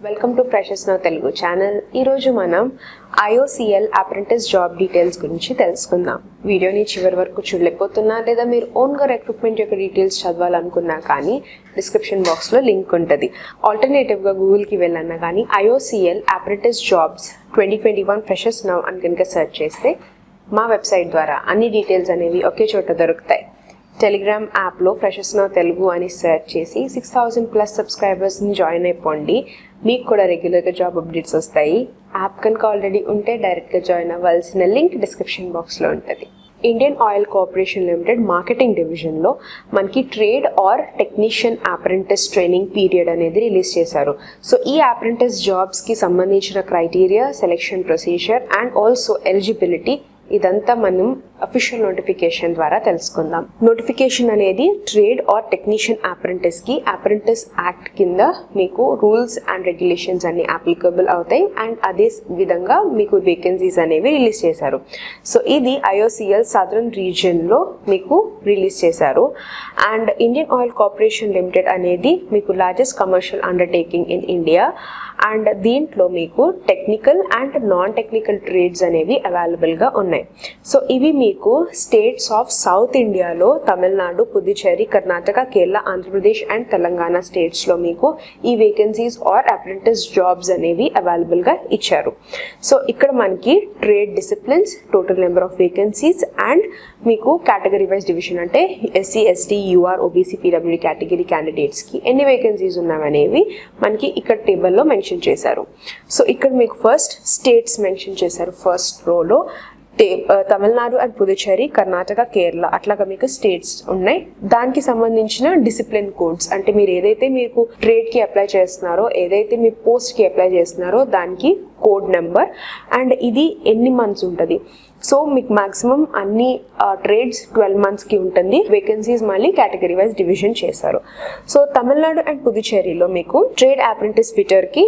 Welcome to freshers now Telugu channel. ఈరోజు మనం IOCL apprentice job details గురించి తెలుసుకుందాం. వీడియోని చివరి వరకు చూడలేకపోతున్నా లేదా మీరు ఓన్గా రిక్రూట్మెంట్ యొక్క డీటెయిల్స్ చదవాలనుకున్నా కానీ డిస్క్రిప్షన్ బాక్స్లో లింక్ ఉంటుంది. ఆల్టర్నేటివ్గా గూగుల్కి వెళ్ళన్నా కానీ IOCL apprentice jobs 2021 freshers now అని కనుక సెర్చ్ చేస్తే మా వెబ్సైట్ ద్వారా అన్ని డీటెయిల్స్ అనేవి ఒకే చోట దొరుకుతాయి. టెలిగ్రామ్ యాప్లో ఫ్రెషర్స్ నౌ తెలుగు అని సెర్చ్ చేసి 6000+ సబ్స్క్రైబర్స్ని జాయిన్ అయిపోండి. మీకు కూడా రెగ్యులర్గా జాబ్ అప్డేట్స్ వస్తాయి. యాప్ కనుక ఆల్రెడీ ఉంటే డైరెక్ట్గా జాయిన్ అవ్వాల్సిన లింక్ డిస్క్రిప్షన్ బాక్స్లో ఉంటుంది. Indian oil corporation limited marketing డివిజన్లో మనకి trade or technician apprentice training period అనేది రిలీజ్ చేశారు. సో ఈ అప్రెంటిస్ జాబ్స్కి సంబంధించిన criteria, selection procedure and also eligibility ఇదంతా మనం అఫీషియల్ నోటిఫికేషన్ ద్వారా తెలుసుకుందాం. నోటిఫికేషన్ అనేది ట్రేడ్ ఆర్ టెక్నీషియన్ అప్రెంటిస్కి అప్రెంటిస్ యాక్ట్ కింద మీకు రూల్స్ అండ్ రెగ్యులేషన్స్ అన్ని అప్లికబుల్ అవుతాయి అండ్ అదే విధంగా మీకు వేకెన్సీస్ అనేవి రిలీజ్ చేశారు. సో ఇది IOCL సదరన్ రీజియన్లో మీకు రిలీజ్ చేశారు. And Indian oil corporation limited అనేది మీకు largest commercial undertaking in India and దీంట్లో మీకు technical and non technical trades అనేవి అవైలబుల్గా ఉన్నాయి. సో ఇవి మీకు స్టేట్స్ ఆఫ్ సౌత్ ఇండియాలో తమిళనాడు, పుదుచ్చేరి, కర్ణాటక, కేరళ, ఆంధ్రప్రదేశ్ అండ్ తెలంగాణ స్టేట్స్లో మీకు ఈ వేకెన్సీస్ ఆర్ అప్రెంటిస్ జాబ్స్ అనేవి అవైలబుల్గా ఇచ్చారు. సో ఇక్కడ మనకి trade disciplines, total number of vacancies and మీకు కేటగిరీ వైజ్ డివిజన్ అంటే SC, ST, UR, OBC, PWD category క్యాండిడేట్స్కి ఎన్ని వేకెన్సీస్ ఉన్నాయనేవి మనకి ఇక్కడ టేబుల్లో మెన్షన్ చేశారు. సో ఇక్కడ మీకు ఫస్ట్ స్టేట్స్ మెన్షన్ చేశారు. ఫస్ట్ రోలో తమిళనాడు అండ్ పుదుచ్చేరి, కర్ణాటక, కేరళ అట్లాగా మీకు స్టేట్స్ ఉన్నాయి. దానికి సంబంధించిన డిసిప్లిన్ కోడ్స్ అంటే మీరు ఏదైతే మీకు ట్రేడ్కి అప్లై చేస్తున్నారో, ఏదైతే మీ పోస్ట్కి అప్లై చేస్తున్నారో దానికి కోడ్ నెంబర్ అండ్ ఇది ఎన్ని మంత్స్ ఉంటుంది. సో మీకు మాక్సిమం అన్ని ట్రేడ్స్ 12 మంత్స్కి ఉంటుంది. వేకెన్సీస్ మళ్ళీ కేటగిరీ వైజ్ డివిజన్ చేశారు. సో తమిళనాడు అండ్ పుదుచ్చేరిలో మీకు ట్రేడ్ అప్రెంటిస్ ఫిటర్కి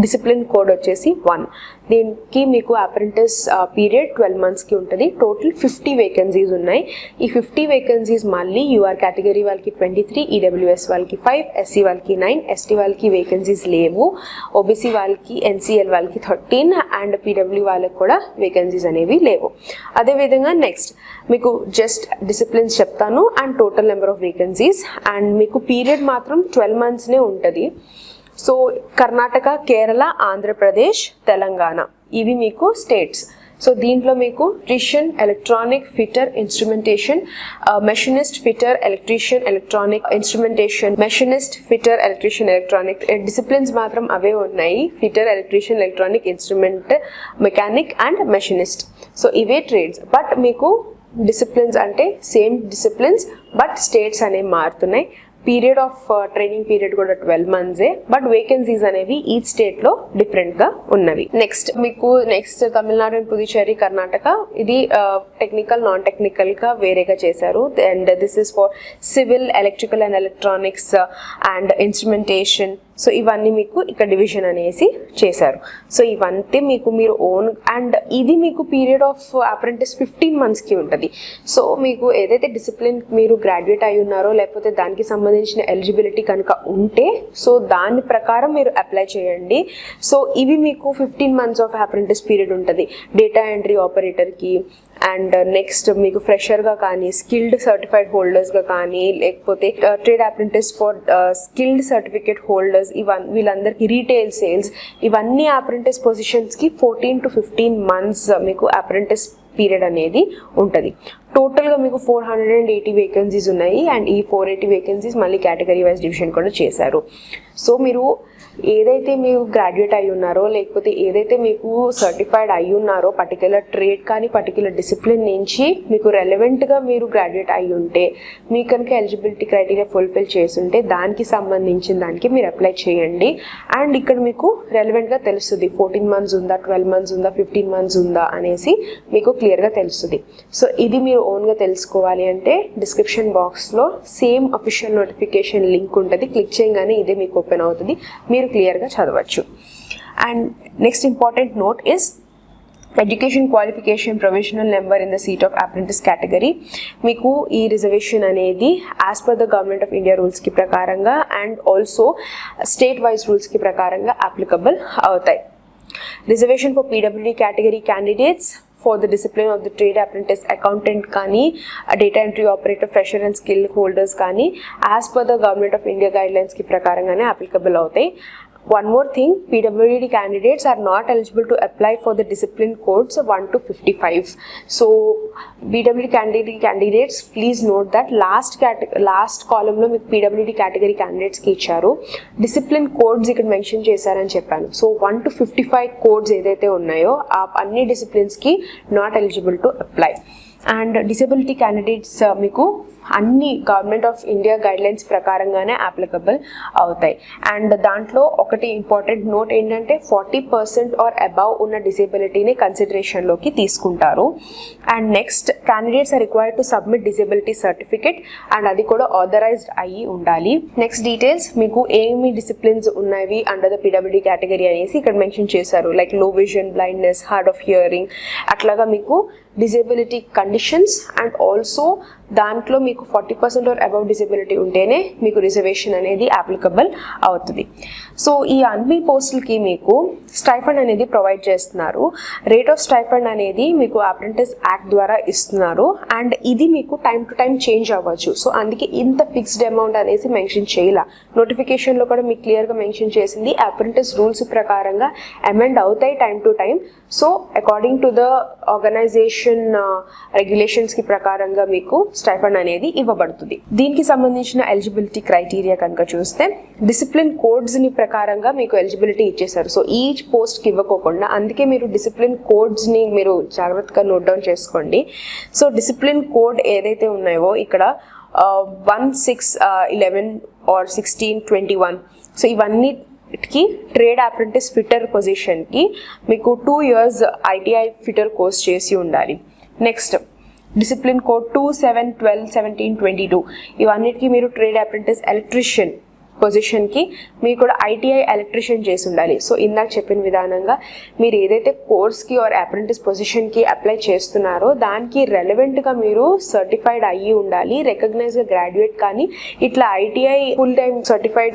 డిసిప్లిన్ కోడ్ వచ్చేసి 1. దీనికి మీకు అప్రెంటిస్ పీరియడ్ 12 మంత్స్కి ఉంటుంది. టోటల్ 50 వేకెన్సీస్ ఉన్నాయి. ఈ 50 వేకెన్సీస్ మళ్ళీ UR కేటగిరీ వాళ్ళకి 23, EWS వాళ్ళకి 5, SC వాళ్ళకి 9, ST వాళ్ళకి వేకెన్సీస్ లేవు, OBC వాళ్ళకి, NCL వాళ్ళకి 13 అండ్ PW వాళ్ళకి కూడా వేకెన్సీస్ అనేవి లేవు. అదేవిధంగా నెక్స్ట్ మీకు జస్ట్ డిసిప్లిన్స్ చెప్తాను and total number of vacancies and మీకు పీరియడ్ మాత్రం 12 మంత్స్నే ఉంటుంది. సో కర్ణాటక, కేరళ, ఆంధ్రప్రదేశ్, తెలంగాణ ఇవి మీకు స్టేట్స్. సో దీంట్లో మీకు electrician, electronic, fitter, instrumentation, machinist, fitter, electrician, electronic, instrumentation, machinist, fitter, electrician, electronic disciplines మాత్రం అవే ఉన్నాయి. Fitter, electrician, electronic, instrument, mechanic and machinist. So ఇవే ట్రేడ్స్. బట్ మీకు డిసిప్లిన్స్ అంటే సేమ్ డిసిప్లిన్స్ బట్ స్టేట్స్ అనేవి మారుతున్నాయి. Period of training period కూడా 12 మంత్సే but vacancies అనేవి ఈ స్టేట్లో డిఫరెంట్గా ఉన్నవి. నెక్స్ట్ తమిళనాడు అండ్ పుదుచ్చేరి, కర్ణాటక ఇది టెక్నికల్, నాన్ టెక్నికల్గా వేరేగా చేశారు. And this is for civil, electrical and electronics and instrumentation. So ఇవన్నీ మీకు ఇక్కడ డివిజన్ అనేసి చేశారు. సో ఇవంతా మీకు మీరు ఓన్ అండ్ ఇది మీకు పీరియడ్ ఆఫ్ అప్రెంటిస్ 15 మంత్స్కి ఉంటుంది. సో మీకు ఏదైతే డిసిప్లిన్ మీరు గ్రాడ్యుయేట్ అయి ఉన్నారో లేకపోతే దానికి సంబంధించిన ఎలిజిబిలిటీ కనుక ఉంటే సో దాని ప్రకారం మీరు అప్లై చేయండి. సో ఇవి మీకు 15 మంత్స్ ఆఫ్ అప్రెంటిస్ పీరియడ్ ఉంటుంది. డేటా ఎంట్రీ ఆపరేటర్కి అండ్ నెక్స్ట్ మీకు ఫ్రెషర్గా కానీ, స్కిల్డ్ సర్టిఫైడ్ హోల్డర్స్గా కానీ, లేకపోతే trade apprentice for skilled certificate holders వీళ్ళందరికీ రీటైల్ సేల్స్ ఇవన్నీ అప్రెంటిస్ పొజిషన్స్కి 14 to 15 మంత్స్ మీకు అప్రెంటిస్ పీరియడ్ అనేది ఉంటుంది. టోటల్గా మీకు 480 వేకెన్సీస్ ఉన్నాయి అండ్ ఈ 480 వేకెన్సీస్ మళ్ళీ కేటగిరీ వైజ్ డివిజన్ కూడా చేశారు. సో మీరు ఏదైతే మీరు గ్రాడ్యుయేట్ అయి ఉన్నారో లేకపోతే ఏదైతే మీకు సర్టిఫైడ్ అయి ఉన్నారో పర్టికులర్ ట్రేడ్ కానీ పర్టికులర్ డిసిప్లిన్ నుంచి మీకు రెలవెంట్గా మీరు గ్రాడ్యుయేట్ అయి ఉంటే మీకు కనుక ఎలిజిబిలిటీ క్రైటీరియా ఫుల్ఫిల్ చేస్తుంటే దానికి సంబంధించిన దానికి మీరు అప్లై చేయండి. అండ్ ఇక్కడ మీకు రెలవెంట్గా తెలుస్తుంది 14 మంత్స్ ఉందా, 12 మంత్స్ ఉందా, 15 మంత్స్ ఉందా అనేసి మీకు క్లియర్గా తెలుస్తుంది. సో ఇది మీరు ఓన్గా తెలుసుకోవాలి అంటే డిస్క్రిప్షన్ బాక్స్లో సేమ్ అఫీషియల్ నోటిఫికేషన్ లింక్ ఉంటుంది. క్లిక్ చేయగానే ఇదే మీకు ఓపెన్ అవుతుంది, మీరు క్లియర్గా చదవచ్చు. And next important note is education qualification provisional number in the seat of apprentice category. మీకు ఈ రిజర్వేషన్ అనేది as per the government of India రూల్స్కి ప్రకారంగా అండ్ ఆల్సో స్టేట్ వైజ్ రూల్స్కి ప్రకారంగా అప్లికబుల్ అవుతాయి. Reservation for PWD category candidates for the discipline of the trade apprentice accountant కానీ data entry operator fresher and skill holders కానీ as per the government of India guidelines కి ప్రకారంగానే applicable అవుతాయి. One more thing, PWD candidates are not eligible to apply for the discipline codes 1 to 55. So PWD candidates, please note that last column లో మీకు PWD category candidates కి ఇచ్చారు, discipline codes ఇక్కడ mention చేశారని చెప్పాను. సో 1 to 55 codes ఏదైతే ఉన్నాయో ఆ అన్ని disciplines కి not eligible to apply. And disability candidates మీకు అన్ని గవర్నమెంట్ ఆఫ్ ఇండియా గైడ్లైన్స్ ప్రకారంగానే అప్లికబుల్ అవుతాయి. అండ్ దాంట్లో ఒకటి ఇంపార్టెంట్ నోట్ ఏంటంటే 40% ఆర్ అబవ్ ఉన్న డిసేబిలిటీని కన్సిడరేషన్లోకి తీసుకుంటారు. And next, candidates are required to submit disability certificate and అది కూడా ఆథరైజ్డ్ అయ్యి ఉండాలి. నెక్స్ట్ డీటెయిల్స్, మీకు ఏమి డిసిప్లిన్స్ ఉన్నవి అండర్ ద పీడబ్ల్యూడీ కేటగిరీ అనేసి ఇక్కడ మెన్షన్ చేశారు. లైక్ లో vision, blindness, hard of hearing, అట్లాగా మీకు డిసేబిలిటీ కండిషన్స్ అండ్ ఆల్సో దాంట్లో మీకు 40% ఆర్ అబవ్ డిసేబిలిటీ ఉంటేనే మీకు రిజర్వేషన్ అనేది అప్లికబుల్ అవుతుంది. సో ఈ అన్ని పోస్టులకి మీకు స్టైఫండ్ అనేది ప్రొవైడ్ చేస్తున్నారు. రేట్ ఆఫ్ స్టైఫండ్ అనేది మీకు అప్రెంటిస్ యాక్ట్ ద్వారా ఇస్తున్నారు అండ్ ఇది మీకు టైం టు టైం చేంజ్ అవ్వచ్చు. సో అందుకే ఇంత ఫిక్స్డ్ అమౌంట్ అనేసి మెన్షన్ చేయాల. నోటిఫికేషన్లో కూడా మీకు క్లియర్గా మెన్షన్ చేసింది అప్రెంటిస్ రూల్స్ ప్రకారంగా అమెండ్ అవుతాయి time to time. So according to the organisation regulations కి ప్రకారంగా మీకు స్టైఫండ్ అనేది ఇవ్వబడుతుంది. దీనికి సంబంధించిన ఎలిజిబిలిటీ క్రైటీరియా కనుక చూస్తే డిసిప్లిన్ కోడ్స్ ని ప్రకారంగా మీకు ఎలిజిబిలిటీ ఇచ్చేసారు. సో ఈచ్ పోస్ట్ కి ఇవ్వకోకుండా, అందుకే మీరు డిసిప్లిన్ కోడ్స్ ని మీరు జాగ్రత్తగా నోట్ డౌన్ చేసుకోండి. సో డిసిప్లిన్ కోడ్ ఏదైతే ఉన్నాయో ఇక్కడ 1, 6, 11 or 16, 21, సో ఇవన్నీ కి ట్రేడ్ అప్రెంటిస్ ఫిట్టర్ పొజిషన్కి మీకు 2 years ITI ఫిట్టర్ కోర్స్ చేసి ఉండాలి. నెక్స్ట్ డిసిప్లిన్ కోడ్ 2, 7, 12, 17, 22 ఇవన్నిటికీ మీరు ట్రేడ్ అప్రెంటిస్ ఎలక్ట్రీషియన్ పొజిషన్కి మీరు కూడా ITI ఎలక్ట్రీషియన్ చేసి ఉండాలి. సో ఇందాక చెప్పిన విధానంగా మీరు ఏదైతే కోర్స్కి ఆర్ అప్రెంటిస్ పొజిషన్కి అప్లై చేస్తున్నారో దానికి రెలవెంట్గా మీరు సర్టిఫైడ్ అయ్యి ఉండాలి. రికగ్నైజ్గా గ్రాడ్యుయేట్ కానీ ఇట్లా ITI ఫుల్ టైమ్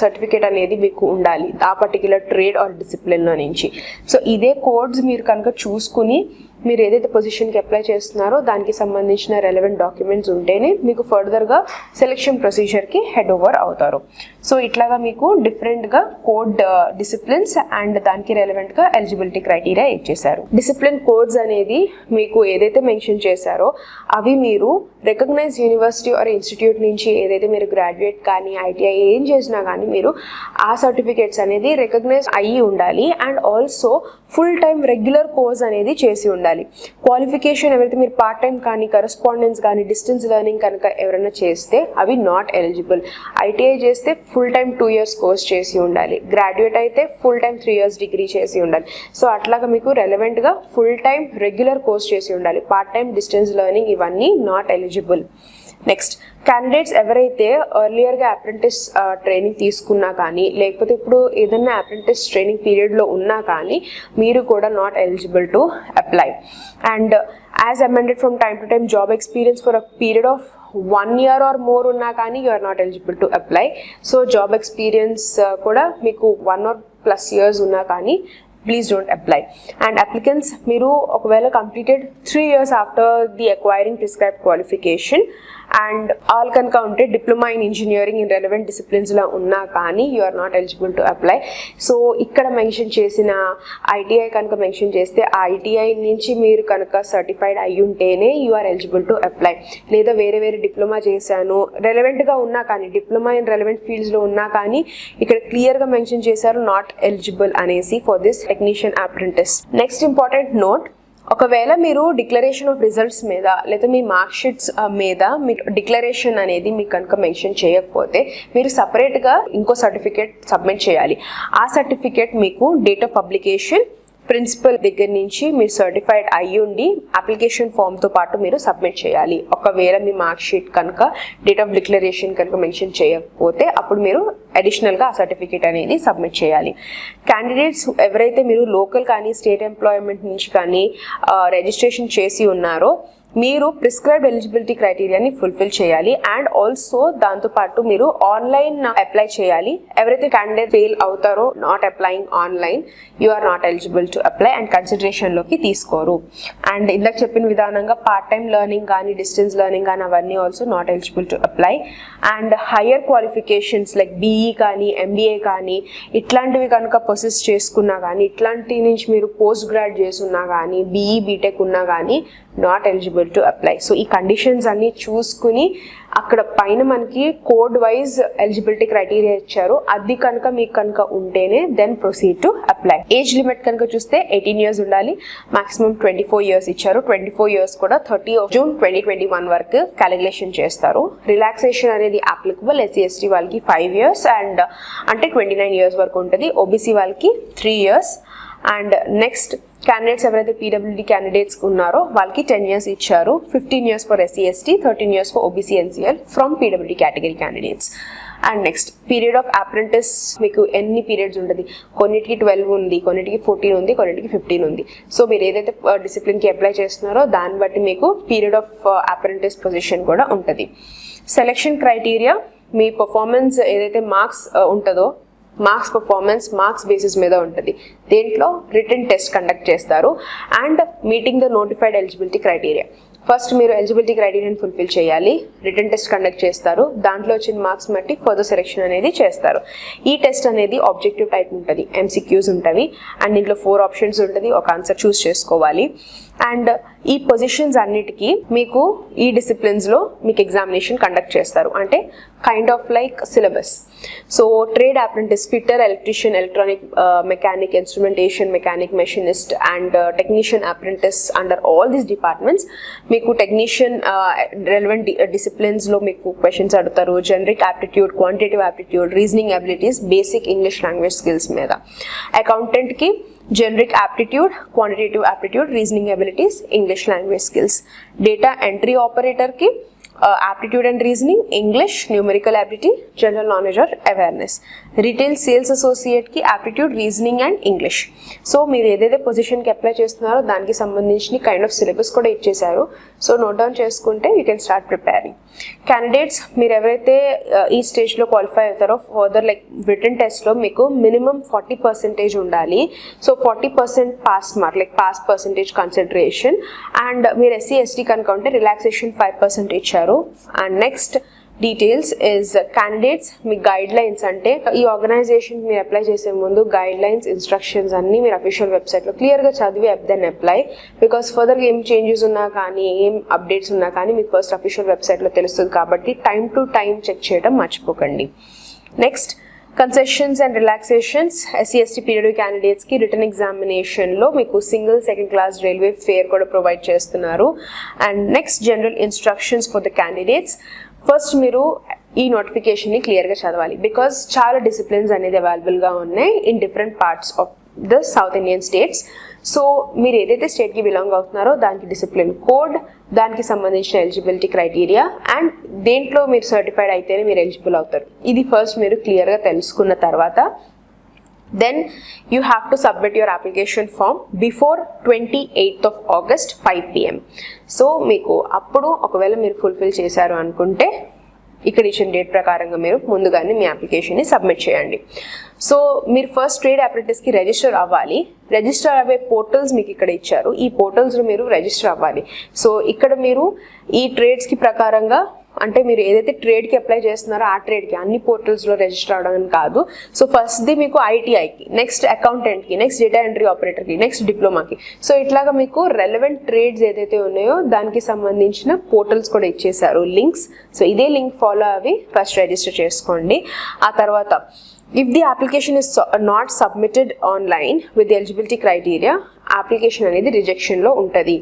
సర్టిఫికేట్ అనేది మీకు ఉండాలి ఆ పర్టికులర్ ట్రేడ్ ఆర్ డిసిప్లిన్లో నుంచి. సో ఇదే కోడ్స్ మీరు కనుక చూసుకుని మీరు ఏదైతే పొజిషన్కి అప్లై చేస్తున్నారో దానికి సంబంధించిన రెలవెంట్ డాక్యుమెంట్స్ ఉంటేనే మీకు ఫర్దర్గా సెలెక్షన్ ప్రొసీజర్కి హెడ్ ఓవర్ అవుతారు. సో ఇట్లాగా మీకు డిఫరెంట్గా కోడ్ డిసిప్లిన్స్ అండ్ దానికి రెలవెంట్గా ఎలిజిబిలిటీ క్రైటీరియా ఇచ్చేశారు. డిసిప్లిన్ కోడ్స్ అనేది మీకు ఏదైతే మెన్షన్ చేశారో అవి మీరు రికగ్నైజ్ యూనివర్సిటీ ఆర్ ఇన్స్టిట్యూట్ నుంచి ఏదైతే మీరు గ్రాడ్యుయేట్ కానీ ITI ఏం చేసినా కానీ మీరు ఆ సర్టిఫికేట్స్ అనేది రికగ్నైజ్ అయ్యి ఉండాలి. And also full time regular course అనేది చేసి ఉండాలి. క్వాలిఫికేషన్ ఎవరైతే మీరు పార్ట్ టైం కానీ కరెస్పాండెన్స్ కానీ డిస్టెన్స్ లెర్నింగ్ కనుక ఎవరైనా చేస్తే అవి నాట్ ఎలిజిబుల్. ITI చేస్తే ఫుల్ టైం 2 years కోర్స్ చేసి ఉండాలి. గ్రాడ్యుయేట్ అయితే ఫుల్ టైం 3 years డిగ్రీ చేసి ఉండాలి. సో అట్లాగా మీకు రెలవెంట్గా ఫుల్ టైం రెగ్యులర్ కోర్స్ చేసి ఉండాలి. పార్ట్ టైం డిస్టెన్స్ లెర్నింగ్ ఇవన్నీ నాట్ ఎలిజిబుల్. నెక్స్ట్, క్యాండిడేట్స్ ఎవరైతే ఎర్లియర్గా అప్రెంటిస్ ట్రైనింగ్ తీసుకున్నా కానీ లేకపోతే ఇప్పుడు ఏదైనా అప్రెంటిస్ ట్రైనింగ్ పీరియడ్లో ఉన్నా కానీ మీరు కూడా not eligible to apply. And as amended from time to time job experience for a period of 1 year or more ఉన్నా కానీ you are not eligible to apply. So job experience కూడా మీకు 1 or plus years ఉన్నా కానీ please don't apply. And applicants మీరు ఒకవేళ completed 3 years after the acquiring prescribed qualification and all కనుక ఉంటే diploma in engineering in relevant డిసిప్లిన్స్లో ఉన్నా కానీ you are not eligible to apply. So ఇక్కడ మెన్షన్ చేసిన ITI కనుక మెన్షన్ చేస్తే ఆ ITI నుంచి మీరు కనుక సర్టిఫైడ్ అయ్యి ఉంటేనే you are eligible to apply. లేదా వేరే వేరే డిప్లొమా చేశాను రెలవెంట్గా ఉన్నా కానీ డిప్లొమా ఇన్ రెలవెంట్ ఫీల్డ్స్లో ఉన్నా కానీ ఇక్కడ క్లియర్గా మెన్షన్ చేశారు నాట్ ఎలిజిబుల్ అనేసి for this technician apprentice. Next important note, ఒకవేళ మీరు డిక్లరేషన్ ఆఫ్ రిజల్ట్స్ మీద లేదా మీ మార్క్ షీట్స్ మీద మీరు డిక్లరేషన్ అనేది మీకు కనుక మెన్షన్ చేయకపోతే మీరు సపరేట్గా ఇంకో సర్టిఫికేట్ సబ్మిట్ చేయాలి. ఆ సర్టిఫికేట్ మీకు డేట్ ఆఫ్ పబ్లికేషన్ ప్రిన్సిపల్ దగ్గర నుంచి మీరు సర్టిఫైడ్ అయ్యుండి అప్లికేషన్ ఫామ్తో పాటు మీరు సబ్మిట్ చేయాలి. ఒకవేళ మీ మార్క్ షీట్ కనుక డేట్ ఆఫ్ డిక్లరేషన్ కనుక మెన్షన్ చేయకపోతే అప్పుడు మీరు అడిషనల్గా ఆ సర్టిఫికేట్ అనేది సబ్మిట్ చేయాలి. క్యాండిడేట్స్ ఎవరైతే మీరు లోకల్ కానీ స్టేట్ ఎంప్లాయ్మెంట్ నుంచి కానీ రిజిస్ట్రేషన్ చేసి ఉన్నారో మీరు ప్రిస్క్రైబ్డ్ ఎలిజిబిలిటీ క్రైటీరియాని ఫుల్ఫిల్ చేయాలి. అండ్ ఆల్సో దాంతోపాటు మీరు ఆన్లైన్ అప్లై చేయాలి. ఎవరైతే క్యాండిడేట్ ఫెయిల్ అవుతారో not applying online, you are not eligible to apply and కన్సిడరేషన్లోకి తీసుకోరు. అండ్ ఇందాక చెప్పిన విధానంగా పార్ట్ టైం లెర్నింగ్ కానీ డిస్టెన్స్ లెర్నింగ్ కానీ అవన్నీ also not eligible to apply. And higher qualifications like BE కానీ ఎంబీఏ కానీ ఇట్లాంటివి కనుక ప్రొసెస్ చేసుకున్నా కానీ ఇట్లాంటి నుంచి మీరు పోస్ట్ గ్రాడ్ చేసున్నా కానీ బీఈ బీటెక్ ఉన్నా కానీ not eligible to apply. So ఈ కండిషన్స్ అన్ని చూసుకుని అక్కడ పైన మనకి కోడ్ వైజ్ ఎలిజిబిలిటీ క్రైటీరియా ఇచ్చారు. అది కనుక మీకు కనుక ఉంటేనే then proceed to apply. Age limit కనుక చూస్తే 18 years ఉండాలి. మాక్సిమం 24 years ఇచ్చారు. 24 years కూడా 30 June 2021 వరకు క్యాలిక్యులేషన్ చేస్తారు. రిలాక్సేషన్ అనేది అప్లికబుల్ SC/ST వాళ్ళకి 5 years అండ్ అంటే 29 years వరకు ఉంటుంది. ఓబీసీ వాళ్ళకి 3 years. అండ్ నెక్స్ట్ క్యాండిడేట్స్ ఎవరైతే పీడబ్ల్యూడీ క్యాండిడేట్స్ ఉన్నారో వాళ్ళకి 10 years ఇచ్చారు. 15 years for SC/ST, 13 years for OBC NCL from PWD category candidates. And next period of apprentice మీకు ఎన్ని పీరియడ్స్ ఉంటుంది, కొన్నిటికి 12 ఉంది, కొన్నిటికి 14 ఉంది, కొన్నిటికి 15 ఉంది. సో మీరు ఏదైతే డిసిప్లిన్కి అప్లై చేస్తున్నారో దాన్ని బట్టి మీకు పీరియడ్ ఆఫ్ అప్రెంటిస్ పొజిషన్ కూడా ఉంటుంది. సెలెక్షన్ క్రైటీరియా మీ పర్ఫార్మెన్స్ ఏదైతే మార్క్స్ ఉంటుందో మార్క్స్ పర్ఫార్మెన్స్ మార్క్స్ బేసిస్ మీద ఉంటుంది. దేంట్లో రిటన్ టెస్ట్ కండక్ట్ చేస్తారు and meeting the notified eligibility criteria. First మీరు ఎలిజిబిలిటీ క్రైటీరియాని ఫుల్ఫిల్ చేయాలి, రిటన్ టెస్ట్ కండక్ట్ చేస్తారు, దాంట్లో వచ్చిన మార్క్స్ బట్టి ఫర్దర్ సెలెక్షన్ అనేది చేస్తారు. ఈ టెస్ట్ అనేది ఆబ్జెక్టివ్ టైప్ ఉంటుంది, MCQs ఉంటుంది అండ్ దీంట్లో 4 options ఉంటుంది, ఒక ఆన్సర్ చూస్ చేసుకోవాలి. అండ్ ఈ పొజిషన్స్ అన్నిటికీ మీకు ఈ డిసిప్లిన్స్లో మీకు ఎగ్జామినేషన్ కండక్ట్ చేస్తారు, అంటే kind of like syllabus. So trade apprentice, fitter, electrician, electronic mechanic, instrumentation mechanic, machinist and technician apprentice under all these departments మీకు టెక్నీషియన్ రెలవెంట్ డిసిప్లిన్స్లో మీకు క్వశ్చన్స్ అడుగుతారు. Generic aptitude, quantitative aptitude, reasoning abilities, basic English language skills మీద. అకౌంటెంట్కి generic aptitude, quantitative aptitude, reasoning abilities, English language skills. Data entry operator ki aptitude and reasoning, English, numerical ability, general knowledge or awareness. Retail sales associate ki aptitude, reasoning and English. So మీరు ఏదైతే position కి apply చేస్తున్నారో దానికి సంబంధించిన kind of syllabus కూడా ఇచ్చేసారు. So note down చేసుకుంటే you can start preparing. Candidates మీరు ఎవరైతే ఈ స్టేజ్లో క్వాలిఫై అవుతారో ఫర్దర్ లైక్ రిటన్ టెస్ట్లో మీకు మినిమం 40% ఉండాలి. So 40% pass mark like pass percentage consideration. And మీరు SC/ST కనుక ఉంటే రిలాక్సేషన్ 5% ఇచ్చారు. And next details is candidates me guide lines, అంటే ఈ ఆర్గనైజేషన్ మీరు అప్లై చేసే ముందు గైడ్ లైన్స్, ఇన్స్ట్రక్షన్స్ అన్ని మీరు అఫీషియల్ వెబ్సైట్లో క్లియర్గా చదివి దెన్ అప్లై. బికాస్ ఫర్దర్ ఏం చేంజెస్ ఉన్నా కానీ ఏం అప్డేట్స్ ఉన్నా కానీ మీకు ఫస్ట్ అఫీషియల్ వెబ్సైట్లో తెలుస్తుంది కాబట్టి టైం టు టైం చెక్ చేయడం మర్చిపోకండి. Next concessions and relaxations. SC/ST period క్యాండిడేట్స్కి రిటర్న్ ఎగ్జామినేషన్లో మీకు single second class railway fare కూడా ప్రొవైడ్ చేస్తున్నారు. And next general instructions for the candidates. First మీరు ఈ నోటిఫికేషన్ని క్లియర్గా చదవాలి బికాస్ చాలా డిసిప్లిన్స్ అనేది అవైలబుల్గా ఉన్నాయి in different parts of the south Indian states. So మీరు ఏదైతే స్టేట్కి బిలాంగ్ అవుతున్నారో దానికి డిసిప్లిన్ కోడ్, దానికి సంబంధించిన ఎలిజిబిలిటీ క్రైటీరియా అండ్ దేంట్లో మీరు సర్టిఫైడ్ అయితేనే మీరు ఎలిజిబుల్ అవుతారు. ఇది ఫస్ట్ మీరు క్లియర్గా తెలుసుకున్న తర్వాత then you have to submit your application form before 28th of August 5 PM. So మీకు అప్పుడు ఒకవేళ మీరు ఫుల్ఫిల్ చేశారు అనుకుంటే ఇక్కడ ఇచ్చిన డేట్ ప్రకారంగా మీరు ముందుగానే మీ అప్లికేషన్ని సబ్మిట్ చేయండి. సో మీరు ఫస్ట్ ట్రేడ్ అప్రెంటిస్కి రిజిస్టర్ అవ్వాలి. రిజిస్టర్ అయ్యే పోర్టల్స్ మీకు ఇక్కడ ఇచ్చారు, ఈ పోర్టల్స్లో మీరు రిజిస్టర్ అవ్వాలి. సో ఇక్కడ మీరు ఈ ట్రేడ్స్కి ప్రకారంగా అంటే మీరు ఏదైతే ట్రేడ్కి అప్లై చేస్తున్నారో ఆ ట్రేడ్కి అన్ని పోర్టల్స్లో రిజిస్టర్ అవ్వడం కాదు. సో ఫస్ట్ది మీకు ITIకి, నెక్స్ట్ అకౌంటెంట్కి, నెక్స్ట్ డేటా ఎంట్రీ ఆపరేటర్కి, నెక్స్ట్ డిప్లొమాకి. సో ఇట్లాగా మీకు రెలవెంట్ ట్రేడ్స్ ఏదైతే ఉన్నాయో దానికి సంబంధించిన పోర్టల్స్ కూడా ఇచ్చేసారు లింక్స్. సో ఇదే లింక్ ఫాలో అవి ఫస్ట్ రిజిస్టర్ చేసుకోండి. ఆ తర్వాత if the application is not submitted online with the eligibility criteria, application అనేది రిజెక్షన్లో ఉంటుంది.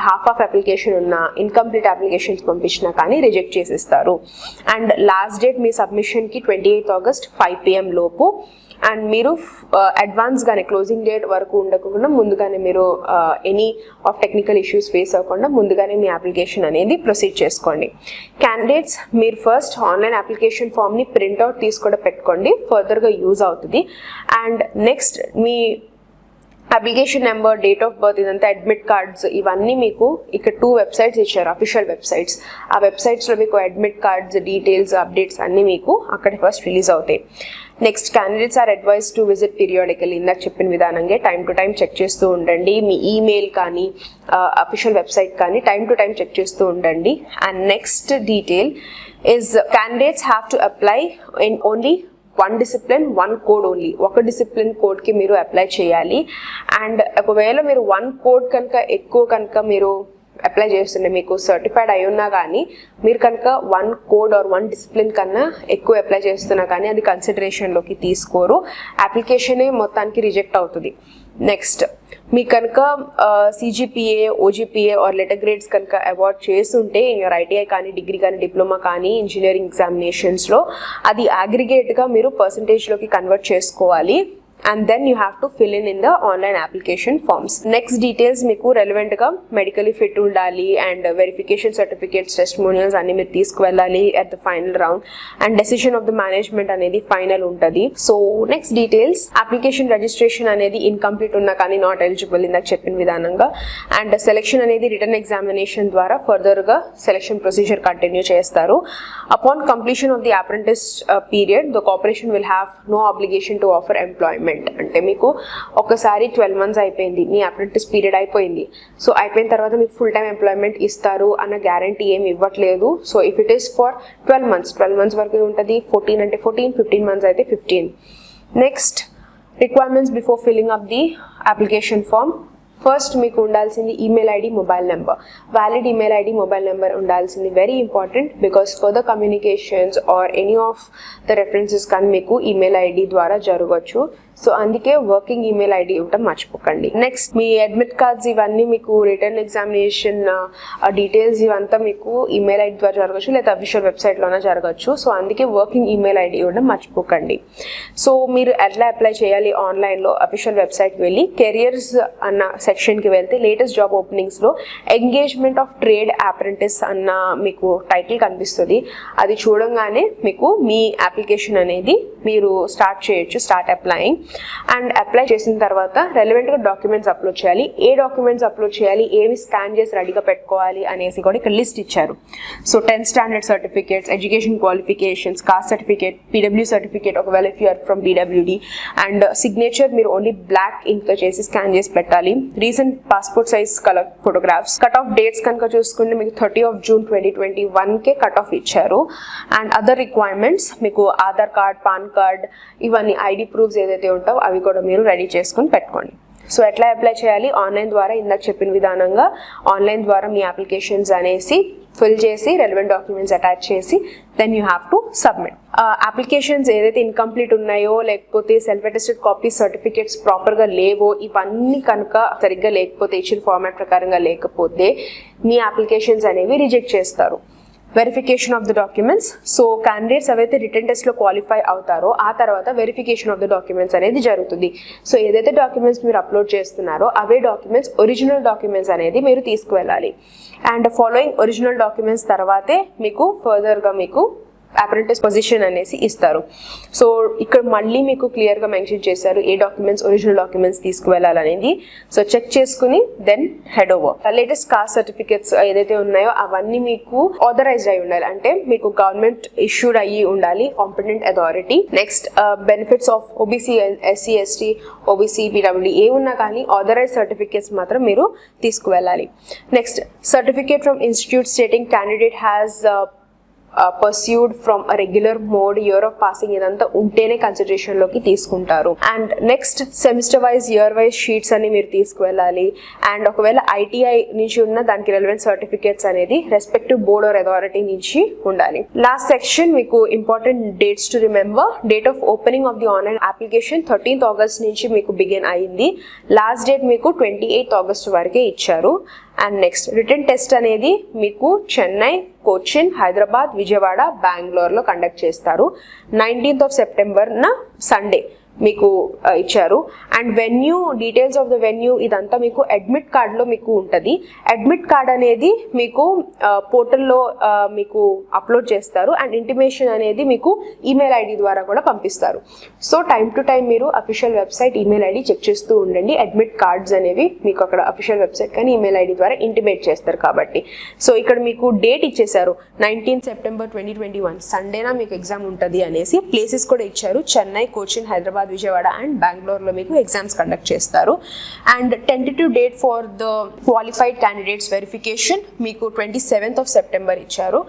హాఫ్ ఆఫ్ అప్లికేషన్ ఉన్న ఇన్కంప్లీట్ అప్లికేషన్స్ పంపించినా కానీ రిజెక్ట్ చేసేస్తారు. అండ్ లాస్ట్ డేట్ మీ సబ్మిషన్కి 28th August 5 PM లోపు. అండ్ మీరు అడ్వాన్స్గానే క్లోజింగ్ డేట్ వరకు ఉండకుండా ముందుగానే మీరు any of technical issues face అవ్వకుండా ముందుగానే మీ అప్లికేషన్ అనేది ప్రొసీడ్ చేసుకోండి. క్యాండిడేట్స్ మీరు ఫస్ట్ ఆన్లైన్ అప్లికేషన్ ఫామ్ని ప్రింట్అవుట్ తీసుకోవడం పెట్టుకోండి, ఫర్దర్గా యూజ్ అవుతుంది. అండ్ నెక్స్ట్ మీ application number, date of birth, ఇదంతా అడ్మిట్ కార్డ్స్, ఇవన్నీ మీకు ఇక్కడ 2 వెబ్సైట్స్ ఇచ్చారు, అఫీషియల్ వెబ్సైట్స్. ఆ వెబ్సైట్స్లో మీకు అడ్మిట్ కార్డ్స్ డీటెయిల్స్ అప్డేట్స్ అన్నీ మీకు అక్కడ ఫస్ట్ రిలీజ్ అవుతాయి. Next candidates are advise to visit periodically. ఇందాక చెప్పిన విధానంగా టైం టు టైం చెక్ చేస్తూ ఉండండి. మీ ఈమెయిల్ కానీ అఫీషియల్ వెబ్సైట్ కానీ టైం టు టైం చెక్ చేస్తూ ఉండండి. And next detail is candidates have to apply in only 1 discipline 1 code only. ఒక డిసిప్లిన్ కోడ్కి మీరు అప్లై చేయాలి. అండ్ ఒకవేళ మీరు 1 code కనుక ఎక్కువ కనుక మీరు అప్లై చేస్తుండే, మీకు సర్టిఫైడ్ అయి ఉన్నా కానీ మీరు కనుక 1 code ఆర్ 1 discipline కన్నా ఎక్కువ అప్లై చేస్తున్నా కానీ అది కన్సిడరేషన్లోకి తీసుకోరు, అప్లికేషనే మొత్తానికి రిజెక్ట్ అవుతుంది. నెక్స్ట్ మీకు కనుక సిజిపిఏ, ఓజిపిఏ ఆర్ లెటర్ గ్రేడ్స్ కనుక అవార్డ్ చేస్తుంటే యూఆర్ ఐటీఐ కానీ డిగ్రీ కానీ డిప్లొమా కానీ ఇంజనీరింగ్ ఎగ్జామినేషన్స్లో అది అగ్రిగేట్గా మీరు పర్సంటేజ్లోకి కన్వర్ట్ చేసుకోవాలి. and then you have to fill in the online application forms. Next details మీకు relevant గా medically fit ఉండాలి and verification certificates, testimonials అన్ని మీరు తీసుకువెళ్ళాలి at the final round, and decision of the management అనేది ఫైనల్ ఉంటుంది. So next details, application registration అనేది incomplete ఉన్నా కానీ నాట్ ఎలిజిబుల్ ఇందాక చెప్పిన విధానంగా, అండ్ సెలెక్షన్ అనేది రిటర్న్ ఎగ్జామినేషన్ ద్వారా ఫర్దర్ గా సెలెక్షన్ ప్రొసీజర్ కంటిన్యూ చేస్తారు. Upon completion of the apprentice period the corporation will have no obligation to offer employment. అంటే మీకు ఒకసారి 12 months అయిపోయింది, మీ అప్రెంటిస్ పీరియడ్ అయిపోయింది, సో అయిపోయిన తర్వాత మీకు ఫుల్ టైం ఎంప్లాయ్మెంట్ ఇస్తారు అన్న గ్యారంటీ ఏమి ఇవ్వట్లేదు. So if it is for 12 months వరకు ఉంటుంది, 14 అంటే 14, 15 months అయితే 15. Next requirements before filling up the application form. First మీకు ఉండాల్సింది email ID, mobile number, valid email ID, mobile number ఉండాల్సింది very important, because further communications or any of the references కానీ మీకు email ID ద్వారా జరగవచ్చు. So అందుకే working email ID ఇవ్వటం మర్చిపోకండి. నెక్స్ట్ మీ అడ్మిట్ కార్డ్స్ ఇవన్నీ మీకు రిటర్న్ ఎగ్జామినేషన్ డీటెయిల్స్ ఇవంతా మీకు ఈమెయిల్ ఐడి ద్వారా జరగచ్చు, లేదా అఫీషియల్ వెబ్సైట్లోనే జరగచ్చు. సో అందుకే వర్కింగ్ ఈమెయిల్ ఐడి ఇవ్వడం మర్చిపోకండి. సో మీరు ఎట్లా అప్లై చేయాలి, ఆన్లైన్లో అఫీషియల్ వెబ్సైట్కి వెళ్ళి కెరియర్స్ అన్న సెక్షన్కి వెళ్తే లేటెస్ట్ జాబ్ ఓపెనింగ్స్లో ఎంగేజ్మెంట్ ఆఫ్ ట్రేడ్ అప్రెంటిస్ అన్న మీకు టైటిల్ కనిపిస్తుంది. అది చూడంగానే మీకు మీ అప్లికేషన్ అనేది మీరు స్టార్ట్ చేయొచ్చు, స్టార్ట్ అప్లయింగ్. అండ్ అప్లై చేసిన తర్వాత రెలవెంట్గా డాక్యుమెంట్స్ అప్లోడ్ చేయాలి. ఏ డాక్యుమెంట్స్ అప్లోడ్ చేయాలి, ఏవి స్కాన్ చేసి రెడీగా పెట్టుకోవాలి అనేసి కూడా ఇక్కడ లిస్ట్ ఇచ్చారు. So 10th standard certificates, education qualifications, caste certificate, PW certificate ఒకవేళ if you're from PWD, and signature మీరు ఓన్లీ బ్లాక్ ఇంక్తో చేసి స్కాన్ చేసి పెట్టాలి. Recent passport size colour photographs. Cut off dates కనుక చూసుకుంటే మీకు 30 June 2021 కట్ ఆఫ్ ఇచ్చారు. అండ్ అదర్ రిక్వైర్మెంట్స్ మీకు ఆధార్ కార్డ్, పాన్ కార్డ్, ఇవన్నీ ఐడి ప్రూఫ్స్ ఏదైతే ఉంటావో అవి కూడా మీరు రెడీ చేసుకొని పెట్టుకోండి. సో ఎట్లా అప్లై చేయాలి, ఆన్లైన్ ద్వారా ఇందాక చెప్పిన విధానంగా ఆన్లైన్ ద్వారా మీ అప్లికేషన్స్ అనేసి ఫిల్ చేసి రెలవెంట్ డాక్యుమెంట్స్ అటాచ్ చేసి then you have to submit. Applications ఏదైతే ఇన్కంప్లీట్ ఉన్నాయో, లేకపోతే సెల్ఫ్ అటెస్టెడ్ కాపీ సర్టిఫికేట్స్ ప్రాపర్గా లేవో, ఇవన్నీ కనుక సరిగ్గా లేకపోతే, ఇచ్చిన ఫార్మాట్ ప్రకారంగా లేకపోతే మీ అప్లికేషన్స్ అనేవి రిజెక్ట్ చేస్తారు. Verification of the documents. So candidates ఎవరైతే రిటర్న్ టెస్ట్లో క్వాలిఫై అవుతారో ఆ తర్వాత వెరిఫికేషన్ ఆఫ్ ద డాక్యుమెంట్స్ అనేది జరుగుతుంది. సో ఏదైతే డాక్యుమెంట్స్ మీరు అప్లోడ్ చేస్తున్నారో అవే డాక్యుమెంట్స్, ఒరిజినల్ డాక్యుమెంట్స్ అనేది మీరు తీసుకువెళ్ళాలి. అండ్ ఫాలోయింగ్ ఒరిజినల్ డాక్యుమెంట్స్ తర్వాతే మీకు ఫర్దర్గా మీకు అప్రెంటిస్ పొజిషన్ అనేసి ఇస్తారు. సో ఇక్కడ మళ్ళీ మీకు క్లియర్గా మెన్షన్ చేశారు ఏ డాక్యుమెంట్స్, ఒరిజినల్ డాక్యుమెంట్స్ తీసుకువెళ్ళాలనేది. సో చెక్ చేసుకుని then head over. Latest caste certificates ఏదైతే ఉన్నాయో అవన్నీ మీకు ఆథరైజ్డ్ అయి ఉండాలి, అంటే మీకు గవర్నమెంట్ ఇష్యూడ్ అయ్యి ఉండాలి, competent authority. Next benefits of OBC, SC, ST, OBC, PWD ఏ ఉన్నా కానీ ఆథరైజ్ సర్టిఫికేట్స్ మాత్రం మీరు తీసుకువెళ్ళాలి. Next certificate from institute stating candidate has pursued from a regular mode, year of passing ఇదంతా ఉంటేనే కన్సిడరేషన్లోకి తీసుకుంటారు. And next semester wise, year wise sheets అని మీరు తీసుకువెళ్ళాలి. అండ్ ఒకవేళ ఐటీఐ నుంచి ఉన్న దానికి రెలవెంట్ సర్టిఫికేట్స్ అనేది రెస్పెక్టివ్ బోర్డ్ ఆర్ అథారిటీ నుంచి ఉండాలి. లాస్ట్ సెక్షన్ మీకు important dates to remember. Date of opening of the online application 13th August నుంచి మీకు బిగిన్ అయింది. లాస్ట్ డేట్ మీకు 28th August వరకే ఇచ్చారు. అండ్ నెక్స్ట్ రిటర్న్ టెస్ట్ అనేది మీకు చెన్నై, కోచిన్, హైదరాబాద్, విజయవాడ, బెంగళూరులో కండక్ట్ చేస్తారు. 19th September సండే మీకు ఇచ్చారు. And venue, details of the venue ఇదంతా మీకు అడ్మిట్ కార్డ్లో మీకు ఉంటుంది. అడ్మిట్ కార్డ్ అనేది మీకు పోర్టల్లో మీకు అప్లోడ్ చేస్తారు అండ్ ఇంటిమేషన్ అనేది మీకు ఈమెయిల్ ఐడి ద్వారా కూడా పంపిస్తారు. సో టైం టు టైం మీరు official website email ID check చేస్తూ ఉండండి. అడ్మిట్ కార్డ్స్ అనేవి మీకు అక్కడ అఫీషియల్ వెబ్సైట్ కానీ ఈమెయిల్ ఐడి ద్వారా ఇంటిమేట్ చేస్తారు కాబట్టి. సో ఇక్కడ మీకు డేట్ ఇచ్చేసారు 19 సెప్టెంబర్ 2021 సండేనా మీకు ఎగ్జామ్ ఉంటుంది అనేసి. ప్లేసెస్ కూడా ఇచ్చారు, చెన్నై, కోచిన్, హైదరాబాద్, విజయవాడ అండ్ బెంగళూరులో మీకు ఎగ్జామ్స్ కండక్ట్ చేస్తారు. And tentative date for the qualified candidates verification మీకు 27th of September ఇచ్చారు.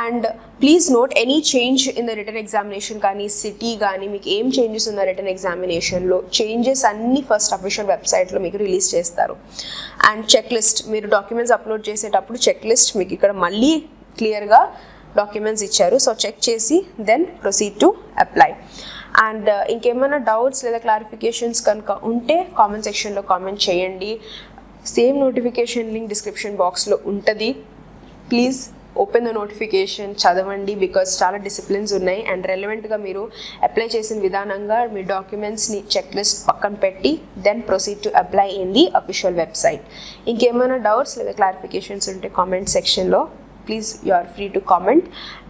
And please note any change in the written examination కానీ సిటీ కానీ మీకు ఏం చేంజెస్ ఉన్న రిటర్న్ ఎగ్జామినేషన్లో చేంజెస్ అన్ని ఫస్ట్ అఫీషియల్ వెబ్సైట్లో మీకు రిలీజ్ చేస్తారు. అండ్ చెక్ లిస్ట్, మీరు డాక్యుమెంట్స్ అప్లోడ్ చేసేటప్పుడు చెక్ లిస్ట్ మీకు ఇక్కడ మళ్ళీ క్లియర్గా డాక్యుమెంట్స్ ఇచ్చారు. సో చెక్ చేసి then proceed to apply. And ఇంకేమైనా డౌట్స్ లేదా క్లారిఫికేషన్స్ కనుక ఉంటే కామెంట్ సెక్షన్లో కామెంట్ చేయండి. సేమ్ నోటిఫికేషన్ లింక్ డిస్క్రిప్షన్ బాక్స్లో ఉంటుంది. ప్లీజ్ ఓపెన్ ద నోటిఫికేషన్, చదవండి, బికాస్ చాలా డిసిప్లిన్స్ ఉన్నాయి అండ్ రెలవెంట్గా మీరు అప్లై చేసిన విధానంగా మీ డాక్యుమెంట్స్ని చెక్ లిస్ట్ పక్కన పెట్టి then proceed to apply in the official website. ఇంకేమైనా డౌట్స్ లేదా క్లారిఫికేషన్స్ ఉంటే కామెంట్ సెక్షన్లో please you are free to comment.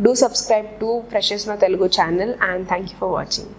Do subscribe to Freshers No Telugu channel and thank you for watching.